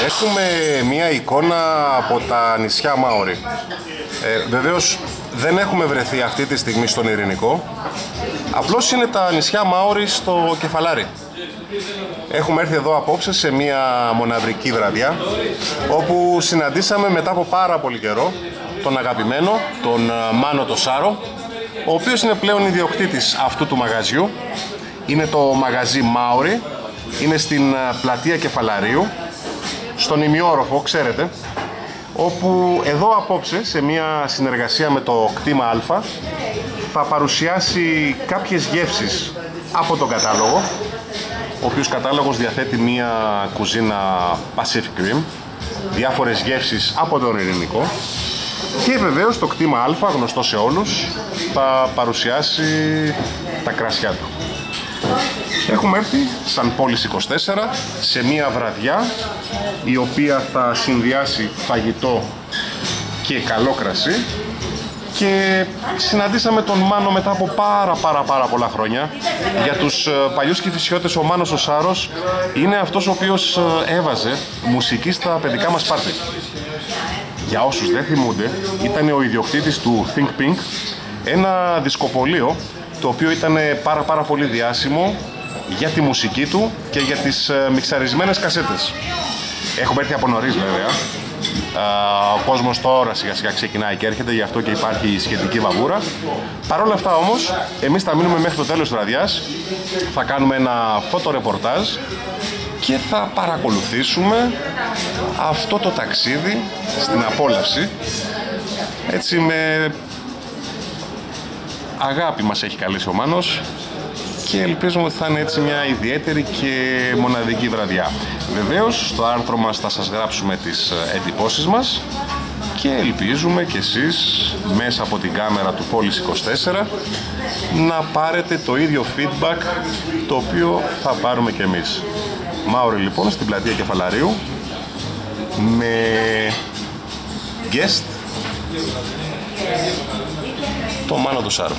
Έχουμε μία εικόνα από τα νησιά Μάορι. Βεβαίως δεν έχουμε βρεθεί αυτή τη στιγμή στον Ειρηνικό. Απλώς είναι τα νησιά Μάορι στο Κεφαλάρι. Έχουμε έρθει εδώ απόψε σε μία μοναδρική βραδιά, όπου συναντήσαμε μετά από πάρα πολύ καιρό τον αγαπημένο, τον Μάνο το Σάρο, ο οποίος είναι πλέον ιδιοκτήτης αυτού του μαγαζιού. Είναι το μαγαζί Μάορι, είναι στην πλατεία Κεφαλαρίου, στον ημιόροφο, ξέρετε, όπου εδώ απόψε σε μια συνεργασία με το κτήμα Α θα παρουσιάσει κάποιες γεύσεις από τον κατάλογο, ο οποίος κατάλογος διαθέτει μια κουζίνα Pacific Rim, διάφορες γεύσεις από τον Ειρηνικό, και βεβαίως το κτήμα Α, γνωστό σε όλους, θα παρουσιάσει τα κρασιά του. Έχουμε έρθει σαν Πόλης 24 σε μια βραδιά η οποία θα συνδυάσει φαγητό και καλό κρασί, και συναντήσαμε τον Μάνο μετά από πάρα πολλά χρόνια. Για τους παλιούς κηφισιώτες, ο Μάνος ο Σάρος είναι αυτός ο οποίος έβαζε μουσική στα παιδικά μας πάρτι. Για όσους δεν θυμούνται, ήταν ο ιδιοκτήτης του Think Pink, ένα δισκοπωλείο το οποίο ήταν πάρα πολύ διάσημο για τη μουσική του και για τις μιξαρισμένες κασέτες. Έχουμε έρθει από νωρίς βέβαια. Ο κόσμος τώρα σιγά σιγά ξεκινάει και έρχεται, γι' αυτό και υπάρχει η σχετική βαβούρα. Παρ' όλα αυτά όμως, εμείς θα μείνουμε μέχρι το τέλος της βραδιάς, θα κάνουμε ένα φωτορεπορτάζ και θα παρακολουθήσουμε αυτό το ταξίδι στην απόλαυση. Έτσι με αγάπη μας έχει καλέσει ο Μάνος και ελπίζουμε ότι θα είναι έτσι μια ιδιαίτερη και μοναδική βραδιά. Βεβαίως στο άρθρο μας θα σας γράψουμε τις εντυπώσεις μας και ελπίζουμε κι εσείς μέσα από την κάμερα του Πόλης 24 να πάρετε το ίδιο feedback το οποίο θα πάρουμε κι εμείς. Μάορι λοιπόν στην πλατεία Κεφαλαρίου με guest το Μάνο το Σάρο.